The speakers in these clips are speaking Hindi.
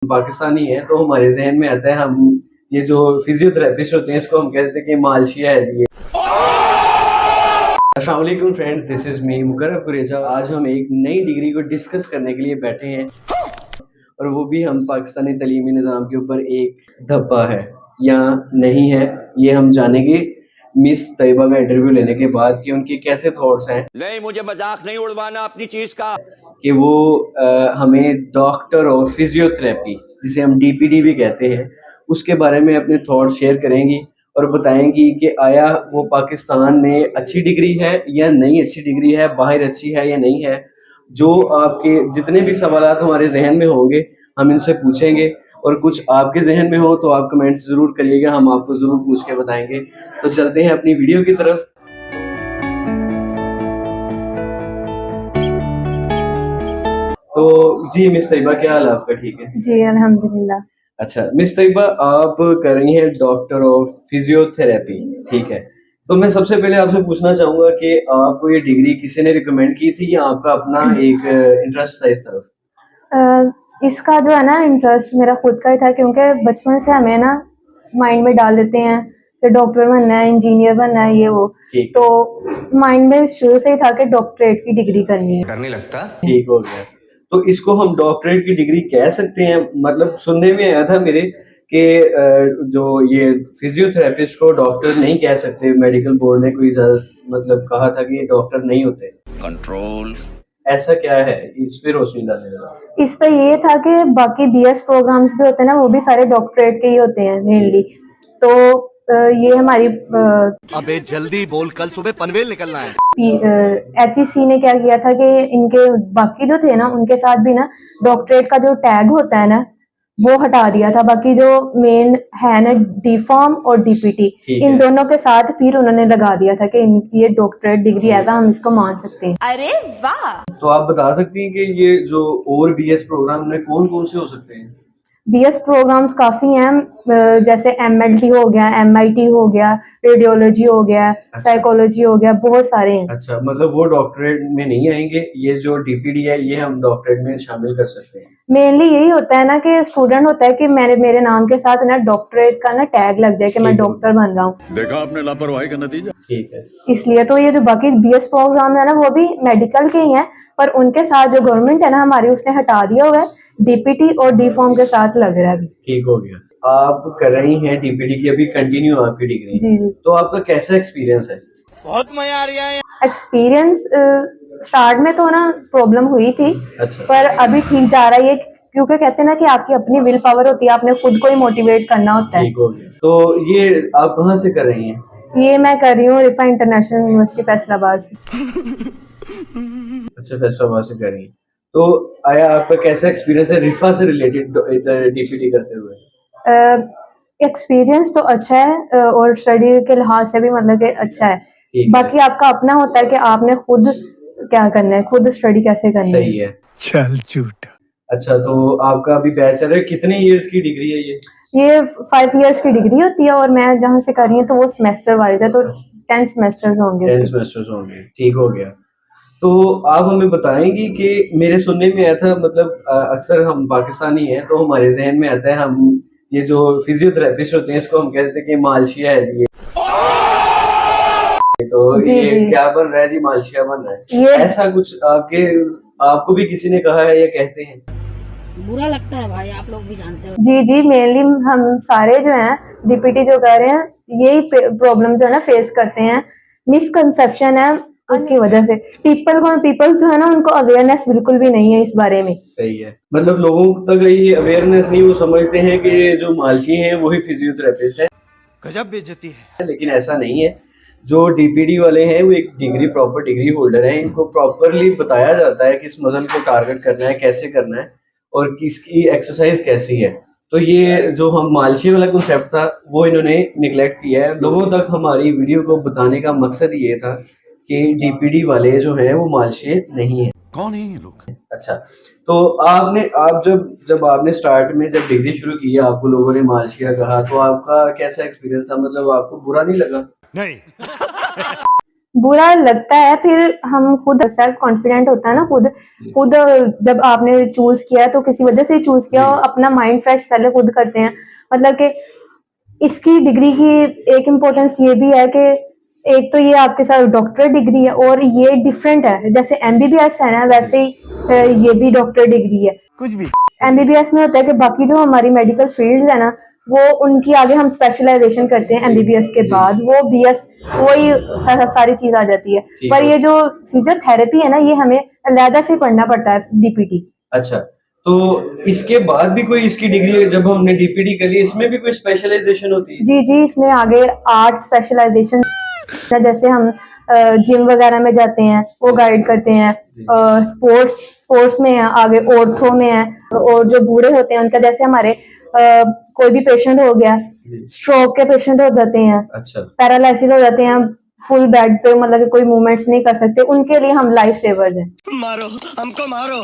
पाकिस्तानी है तो हमारे जहन में आता है हम ये जो फिजियोथेरेपिस्ट होते हैं इसको हम कहते हैं कि मालशिया है जी। अस्सलाम वालेकुम फ्रेंड्स, दिस इज मी मुकर्रम कुरेजा। आज हम एक नई डिग्री को डिस्कस करने के लिए बैठे हैं और वो भी हम पाकिस्तानी तलीमी निज़ाम के ऊपर एक धब्बा है या नहीं है, ये हम जानेंगे मिस तैयबा का इंटरव्यू लेने के बाद कि उनके कैसे थॉट्स हैं। नहीं, मुझे मजाक नहीं उड़वाना अपनी चीज का कि वो हमें डॉक्टर और फिजियोथेरेपी जिसे हम डीपीडी भी कहते हैं उसके बारे में अपने थॉट्स शेयर करेंगी और बताएंगी कि आया वो पाकिस्तान में अच्छी डिग्री है या नहीं अच्छी डिग्री है, बाहर अच्छी है या नहीं है। जो आपके जितने भी सवालात हमारे जहन में होंगे हम इनसे पूछेंगे और कुछ आपके जहन में हो तो आप कमेंट्स ज़रूर करिएगा, हम आपको ज़रूर पूछ के बताएंगे। तो चलते हैं अपनी वीडियो की तरफ। तो जी मिस तैयबा, क्या हाल है आपका? ठीक है जी अल्हम्दुलिल्लाह। अच्छा मिस तैयबा, आप कर रही हैं डॉक्टर ऑफ फिजियोथेरेपी, ठीक है। तो मैं सबसे पहले आपसे पूछना चाहूंगा कि आपको ये डिग्री किसी ने रिकमेंड की थी या आपका अपना एक इंटरेस्ट था इस तरफ? इसका जो है ना इंटरेस्ट मेरा खुद का ही था, क्योंकि बचपन से हमें ना माइंड में डाल देते हैं कि डॉक्टर बनना है, इंजीनियर बनना है, ये वो। तो माइंड में शुरू से ही था कि डॉक्टरेट की डिग्री करनी है। करने लगता ठीक हो गया। तो इसको हम डॉक्टरेट की डिग्री कह सकते हैं? मतलब सुनने में आया था मेरे कि जो ये फिजियोथेरेपिस्ट को डॉक्टर नहीं कह सकते, मेडिकल बोर्ड ने कोई इजाजत मतलब कहा था कि ये डॉक्टर नहीं होते। कंट्रोल। ऐसा क्या है, इस पे रोशनी डालें जरा। इस पे ये था कि बाकी बीएस प्रोग्राम्स भी होते हैं ना, वो भी सारे डॉक्टरेट के ही होते हैं मेनली। तो ये हमारी अबे जल्दी बोल, कल सुबह पनवेल निकलना है। HEC ने क्या किया था कि इनके बाकी जो थे ना उनके साथ भी ना डॉक्टरेट का जो टैग होता है ना वो हटा दिया था। बाकी जो मेन है ना डी फॉर्म और डीपीटी, इन दोनों के साथ फिर उन्होंने लगा दिया था कि ये डॉक्टरेट डिग्री ऐसा हम इसको मान सकते हैं। अरे वाह! तो आप बता सकती हैं कि ये जो और बीएस प्रोग्राम में कौन कौन से हो सकते हैं? बीएस प्रोग्राम्स काफ़ी हैं, जैसे एमएलटी हो गया, एमआईटी हो गया, रेडियोलॉजी हो गया, साइकोलॉजी हो गया, बहुत सारे हैं। अच्छा, मतलब वो डॉक्टरेट में नहीं आएंगे, ये जो डीपीडी है ये हम डॉक्टरेट में शामिल कर सकते हैं। मेनली यही होता है ना कि स्टूडेंट होता है कि मेरे नाम के साथ ना डॉक्टरेट का ना टैग लग जाए कि मैं डॉक्टर बन रहा हूँ। देखा आपने लापरवाही का नतीजा। ठीक है। इसलिए तो ये जो बाकी बीएस प्रोग्राम है ना वो भी मेडिकल के ही हैं, पर उनके साथ जो गवर्नमेंट है ना हमारी उसने हटा दिया हुआ है, डीपीटी और डी फॉर्म के साथ लग रहा है अभी। ठीक हो गया। आप कर रही हैं डीपीडी की, अभी कंटिन्यू आपकी डिग्री। जी जी। तो आपका कैसा एक्सपीरियंस है? बहुत मजा आ रहा है। एक्सपीरियंस स्टार्ट में तो ना प्रॉब्लम हुई थी। अच्छा। पर अभी ठीक जा रहा है ये, क्योंकि कहते हैं ना कि आपकी अपनी विल पावर होती है, आपने खुद को ही मोटिवेट करना होता है। ठीक हो गया। तो ये आप कहाँ से कर रही हैं? ये मैं कर रही हूँ रिफा इंटरनेशनल यूनिवर्सिटी फैसलाबाद से। अच्छा, फैसलाबाद से कर रही हैं। तो आया आपका कैसा एक्सपीरियंस है रिफा से रिलेटेड डीपीडी करते हुए? एक्सपीरियंस तो अच्छा है और स्टडी के लिहाज से भी मतलब कि अच्छा है। बाकी आपका अपना होता है कि आपने खुद क्या करना है, खुद स्टडी कैसे करनी है। सही है। चल झूठा। अच्छा, तो आपका अभी बैचलर है, कितने इयर्स की डिग्री है ये? ये 5 इयर्स की डिग्री होती है और मैं जहाँ से कर रही हूँ तो वो सेमेस्टर वाइज है, तो 10 सेमेस्टर्स होंगे। 10 सेमेस्टर्स होंगे। ठीक हो गया। तो आप हमें बताएंगी कि मेरे सुनने में आया था, मतलब अक्सर हम पाकिस्तानी हैं तो हमारे जहन में आता है हम ये जो फिजियोथेरेपिस्ट होते हैं इसको हम कहते हैं कि मालशिया है जी। तो जी, ये जी। क्या बन रहा है जी? मालशिया बन रहा है ये ऐसा कुछ आपको भी किसी ने कहा है या कहते हैं? बुरा लगता है भाई, आप लोग भी जानते हो। जी जी, मेनली हम सारे जो हैं डीपीटी जो कर रहे हैं यही प्रॉब्लम जो है ना फेस करते हैं। मिसकंसेप्शन है उसकी वजह से पीपल्स जो है ना उनको अवेयरनेस बिल्कुल भी नहीं है इस बारे में। सही है। मतलब लोगों तक ये अवेयरनेस नहीं, वो समझते हैं कि जो मालशी हैं वही फिजियोथेरेपिस्ट है। गजब बेइज्जती है। लेकिन ऐसा नहीं है। जो डीपीडी वाले हैं वो एक प्रॉपर डिग्री होल्डर हैं, इनको प्रॉपरली बताया जाता है किस मसल को टारगेट करना है, कैसे करना है और किसकी एक्सरसाइज कैसी है। तो ये जो हम मालशी वाला कॉन्सेप्ट था वो इन्होंने निगलेक्ट किया है। लोगों तक हमारी वीडियो को बताने का मकसद ये था कि डीपीडी वाले जो हैं वो मालशी नहीं है। कौन है ये लोग? अच्छा, तो आप जब आपने स्टार्ट में जब डिग्री शुरू की, आपको लोगों ने मालशिया कहा, तो आपका कैसा एक्सपीरियंस था? मतलब आपको बुरा नहीं लगा? नहीं। बुरा लगता है, फिर हम खुद सेल्फ कॉन्फिडेंट होता है ना, खुद खुद जब आपने चूज किया है तो किसी वजह से चूज किया, और अपना माइंड फ्रेश पहले खुद करते हैं। मतलब कि इसकी डिग्री की एक इम्पोर्टेंस ये भी है कि एक तो ये आपके साथ डॉक्टरेट डिग्री है, और ये डिफरेंट है, जैसे एमबीबीएस है ना वैसे ही ये भी डॉक्टर डिग्री है। कुछ भी एमबीबीएस में होता है कि बाकी जो हमारी मेडिकल फील्ड्स है ना, वो उनकी आगे हम स्पेशलाइजेशन करते हैं एमबीबीएस के बाद, वो बीएस वही सारी चीज आ जाती है। पर ये जो फिजियोथेरेपी है ना, ये हमें अलग से पढ़ना पड़ता है, डीपीटी। अच्छा, तो इसके बाद भी कोई इसकी डिग्री, जब हमने डीपीडी कर ली, इसमें भी कोई स्पेशलाइजेशन होती है? जी जी, इसमें आगे आर्ट स्पेशलाइजेशन, जैसे हम जिम वगैरह में जाते हैं वो गाइड करते हैं, स्पोर्ट्स स्पोर्ट्स में है, आगे ऑर्थो में है, और जो बूढ़े होते हैं उनका, जैसे हमारे कोई भी पेशेंट हो गया, स्ट्रोक के पेशेंट हो जाते हैं, अच्छा, पैरालिसिस हो जाते हैं, फुल बेड पे, मतलब कि कोई मूवमेंट्स नहीं कर सकते, उनके लिए हम लाइफ सेवर्स हैं।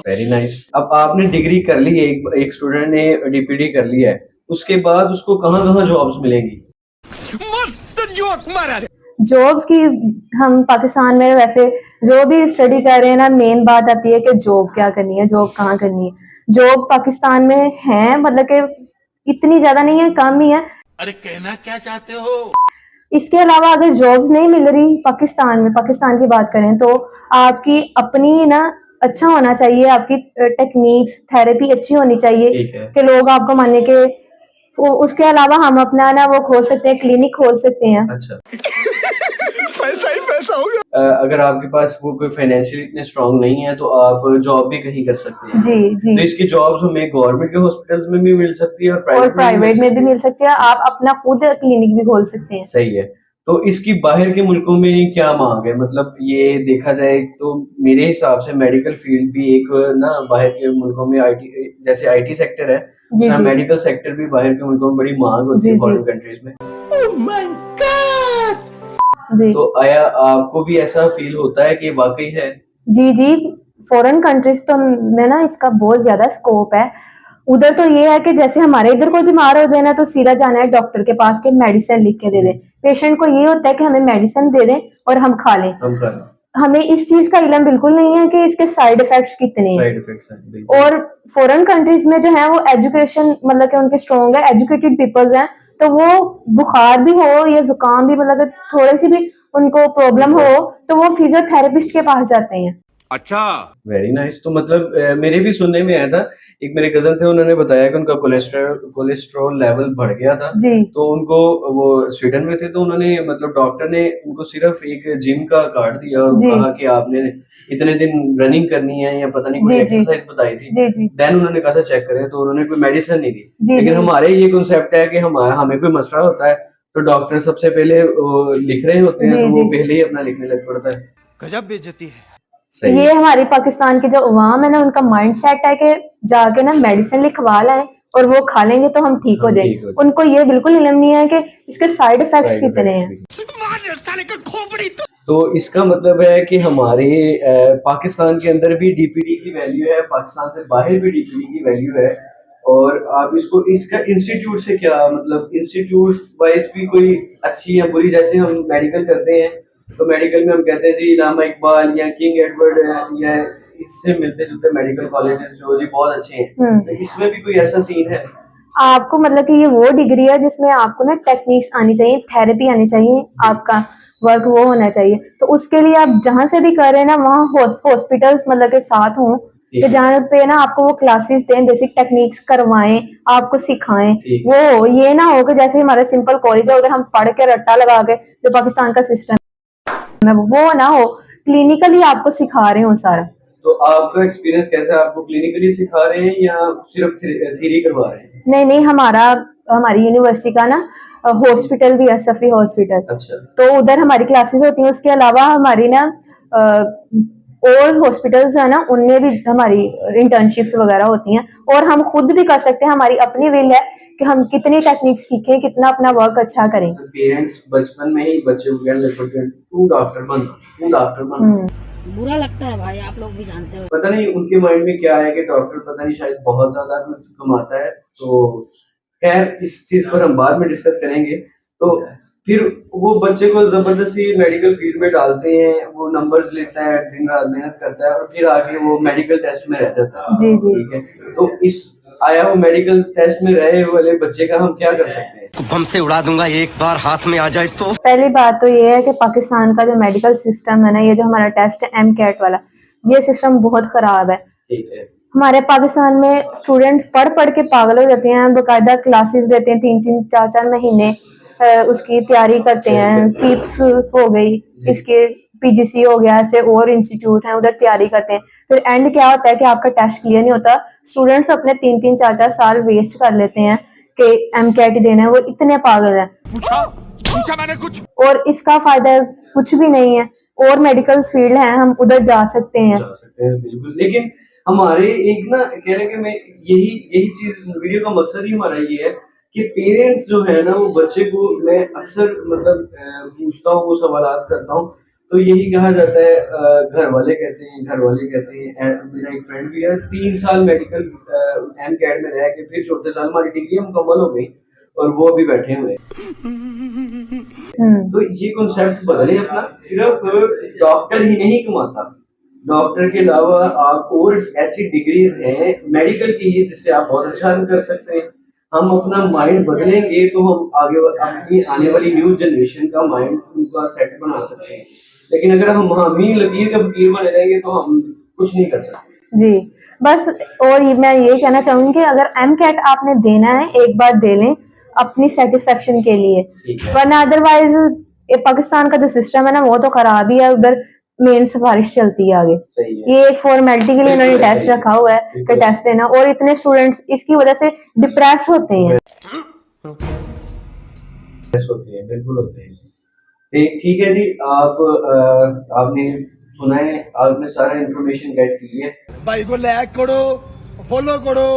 Very nice. अब आपने डिग्री कर ली है, एक स्टूडेंट ने डीपीडी कर लिया है, उसके बाद उसको कहाँ-कहाँ जॉब्स मिलेंगी? जॉब्स की, हम पाकिस्तान में वैसे जो भी स्टडी कर रहे हैं ना, मेन बात आती है कि जॉब क्या करनी है, जॉब कहाँ करनी है। जॉब पाकिस्तान में है, मतलब कि इतनी ज्यादा नहीं है, कम ही है। अरे कहना क्या चाहते हो? इसके अलावा अगर जॉब्स नहीं मिल रही पाकिस्तान में, पाकिस्तान की बात करें तो आपकी अपनी ना अच्छा होना चाहिए, आपकी टेक्निक्स थेरेपी अच्छी होनी चाहिए ठीक है। कि लोग आपको माने के। उसके अलावा हम अपना ना वो खोल सकते हैं, क्लिनिक खोल सकते हैं। अच्छा। पैसा ही पैसा होगा। अगर आपके पास वो कोई फाइनेंशियली इतने स्ट्रांग नहीं है, तो आप जॉब भी कहीं कर सकते हैं। जी जी। तो इसकी जॉब्स हमें गवर्नमेंट के हॉस्पिटल्स में भी मिल सकती है और और प्राइवेट प्राइवेट में भी मिल सकती है, आप अपना खुद क्लिनिक भी खोल सकते हैं। सही है। तो इसकी बाहर के मुल्कों में क्या मांग है? मतलब ये देखा जाए तो मेरे हिसाब से मेडिकल फील्ड भी एक ना बाहर के मुल्कों में आईटी, जैसे आईटी सेक्टर है, जी उसका जी मेडिकल सेक्टर भी बाहर के मुल्कों में बड़ी मांग होती है जी जी फॉरेन कंट्रीज में। जी तो आया आपको भी ऐसा फील होता है कि वाकई है? जी जी। फॉरेन कंट्रीज तो में ना इसका बहुत ज्यादा स्कोप है। उधर तो ये है कि जैसे हमारे इधर कोई बीमार हो जाए ना, तो सीधा जाना है डॉक्टर के पास के मेडिसिन लिख के दे दे। पेशेंट को ये होता है कि हमें मेडिसिन दे दें और हम खा लें। हम कर हमें इस चीज का इल्म बिल्कुल नहीं है कि इसके साइड इफेक्ट्स कितने हैं। साइड इफेक्ट्स हैं बिल्कुल। और फॉरेन कंट्रीज में जो है वो एजुकेशन, मतलब कि उनके स्ट्रॉन्ग है, एजुकेटेड पीपल्स हैं, तो वो बुखार भी हो या जुकाम भी, मतलब कि थोड़ी सी भी उनको प्रॉब्लम हो, तो वो फिजियोथेरेपिस्ट के पास जाते हैं। अच्छा। Very nice. तो मतलब मेरे भी सुनने में आया था, एक मेरे कज़न थे, उन्होंने बताया कि उनका कोलेस्ट्रॉल लेवल बढ़ गया था। जी तो उनको, वो स्वीडन में थे, तो उन्होंने, मतलब डॉक्टर ने उनको सिर्फ़ एक जिम का कार्ड दिया और वो जी कहा कि आपने इतने दिन रनिंग करनी है या पता नहीं कोई जी जी एक्सरसाइज़ बताई थी। जी जी देन उन्होंने कहा था चेक करें, तो उन्होंने कोई मेडिसिन नहीं दी। जी लेकिन जी हमारे ये कॉन्सेप्ट है कि हमें कोई मसला होता है, तो डॉक्टर सबसे पहले वो लिख रहे होते हैं, जी तो वो जी। पहले ही अपना लिखने लग पड़ता है। गजब बेइज्जती है। सही ये है। हमारी पाकिस्तान के जो अवाम है ना, उनका माइंड सेट है कि जाके ना मेडिसिन लिखवा लाएं और वो खा लेंगे तो हम ठीक हो हम जाए। ठीक हो जाए। उनको ये बिल्कुल इल्म नहीं है कि इसके साइड इफेक्ट्स साइड कितने इफेक्ट्स हैं। भी। तो इसका मतलब है कि हमारे पाकिस्तान के अंदर भी डीपीडी की वैल्यू है, पाकिस्तान से बाहर भी डीपीडी की वैल्यू है। और आप इसको, इसका इंस्टीट्यूट से क्या मतलब, इंस्टीट्यूट वाइज भी कोई अच्छी या बुरी, जैसे हम मेडिकल करते हैं तो मेडिकल में हम कहते हैं जी इलामा इकबाल या किंग एडवर्ड या इससे मिलते जुलते मेडिकल कॉलेजेस जो जी बहुत अच्छे हैं, तो इसमें भी कोई ऐसा सीन है? आपको मतलब कि ये वो डिग्री है जिसमें आपको ना टेक्निक्स आनी चाहिए, थेरेपी आनी चाहिए, आपका वर्क वो होना चाहिए। तो उसके लिए आप जहाँ से भी कर रहे हैं ना, वहाँ हॉस्पिटल्स मतलब के साथ हों, कि जहाँ पे ना आपको वो क्लासेस दें, बेसिक टेक्निक्स करवाएं, आपको सिखाएं। ठीक। वो हो, ये ना हो कि जैसे हमारा सिंपल कॉलेज है, उधर हम पढ़ के रट्टा लगा के, जो पाकिस्तान का सिस्टम है वो ना हो, क्लिनिकली आपको सिखा रहे हो सारा। तो आपका एक्सपीरियंस कैसा है? आपको क्लिनिकली सिखा रहे हैं या सिर्फ थ्योरी करवा रहे हैं? नहीं नहीं, हमारी यूनिवर्सिटी का ना हॉस्पिटल भी है, सफी हॉस्पिटल। अच्छा। तो उधर हमारी क्लासेस होती हैं। उसके अलावा हमारी ना और हॉस्पिटल्स है ना, उनमें भी हमारी इंटर्नशिप्स वगैरह होती हैं, और हम खुद भी कर सकते हैं। हमारी अपनी विल है कि हम कितनी टेक्निक सीखें, कितना अपना वर्क अच्छा करें। पेरेंट्स बचपन में ही बच्चे को कहने लग पड़ते हैं तू डॉक्टर बन, तू डॉक्टर बन। बुरा लगता है भाई, आप लोग भी जानते हो। पता नहीं उनके माइंड में क्या है कि डॉक्टर पता नहीं शायद बहुत ज्यादा कुछ कमाता है। तो खैर इस चीज पर हम बाद में डिस्कस करेंगे। तो फिर वो बच्चे को जबरदस्ती मेडिकल फील्ड में डालते हैं, वो नंबर्स लेता है, दिन रात मेहनत करता है और फिर आगे वो मेडिकल टेस्ट में रह जाता है। जी जी। ठीक है, तो इस आया वो मेडिकल टेस्ट में रहे वाले बच्चे का हम क्या कर सकते हैं? बम से उड़ा दूंगा एक बार हाथ में आ जाए तो। पहली बात तो ये है कि पाकिस्तान का जो मेडिकल सिस्टम है ना, ये जो हमारा टेस्ट है MCAT वाला, ये सिस्टम बहुत ख़राब है। ठीक है, हमारे पाकिस्तान में स्टूडेंट्स पढ़ पढ़ के पागल हो जाते हैं, बाकायदा क्लासेस देते हैं 3-3 4-4 महीने, उसकी तैयारी करते हैं। कीप्स हो गई, इसके PGC हो गया, ऐसे और इंस्टीट्यूट हैं, उधर तैयारी करते हैं। फिर एंड क्या होता है कि आपका टेस्ट क्लियर नहीं होता, स्टूडेंट्स अपने 3-3 4-4 साल वेस्ट कर लेते हैं कि MCAT देना है। वो इतने पागल हैं पूछा पूछा मैंने कुछ। और इसका फायदा कुछ भी नहीं है। और मेडिकल फील्ड है, हम उधर जा सकते हैं। जा सकते हैं बिल्कुल, लेकिन हमारे एक ना कह रहे कि मैं यही यही चीज वीडियो का मकसद ही हमारा ये है कि पेरेंट्स जो है ना वो बच्चे को, मैं अक्सर मतलब पूछता हूँ, वो सवालात करता हूँ, तो यही कहा जाता है, घर वाले कहते हैं, मेरा एक फ्रेंड भी है, 3 साल मेडिकल MCAT में रह के फिर चौथे साल हमारी डिग्री मुकम्मल हो गई और वो अभी बैठे हुए हैं। तो ये कॉन्सेप्ट बदले अपना, सिर्फ डॉक्टर ही नहीं कमाता, डॉक्टर के अलावा आप और ऐसी डिग्रीज हैं मेडिकल की ही जिससे आप बहुत अच्छा अर्न कर सकते हैं। हम अपना माइंड बदलेंगे तो हम आगे अपनी आने वाली न्यू जनरेशन का माइंड उनका सेट बना सकते हैं, लेकिन अगर हम ही लकीर के फकीर बने रहेंगे तो हम कुछ नहीं कर सकते। जी, बस। और मैं ये कहना चाहूंगी कि अगर MCAT आपने देना है, एक बार दे लें अपनी सेटिस्फेक्शन के लिए, वरना अदरवाइज ये पाकिस्तान का जो सिस्टम है ना, वो तो खराब ही है। उधर मेन सिफारिश चलती है आगे। ये एक फॉर्मेलिटी के लिए उन्होंने टेस्ट रखा हुआ है कि टेस्ट देना, और इतने स्टूडेंट्स इसकी वजह से डिप्रेस्ड होते हैं। होते हैं, बिल्कुल होते हैं। ठीक है जी, आपने सुना है, आपने सारा इन्फॉर्मेशन गेट की है। भाई को लाइक करो, फॉलो करो,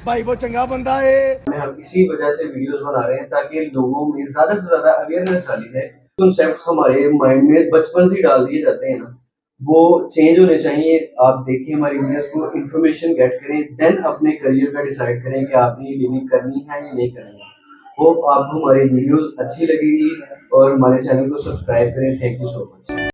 भाई वो चंगा बंदा है। हम इसी वजह से वीडियोस बना रहे हैं ताकि लोगों में ज्यादा से ज्यादा अवेयरनेस डाली जाए। कॉन्सेप्ट्स हमारे माइंड में बचपन से डाल दिए जाते हैं ना, वो चेंज होने चाहिए। आप देखिए हमारी वीडियोस को, इन्फॉर्मेशन गेट करें, देन अपने करियर का डिसाइड करें कि आपने ये लिविंग करनी है या नहीं करनी है। होप आपको हमारी वीडियोस अच्छी लगेगी और हमारे चैनल को सब्सक्राइब करें। Thank you so much.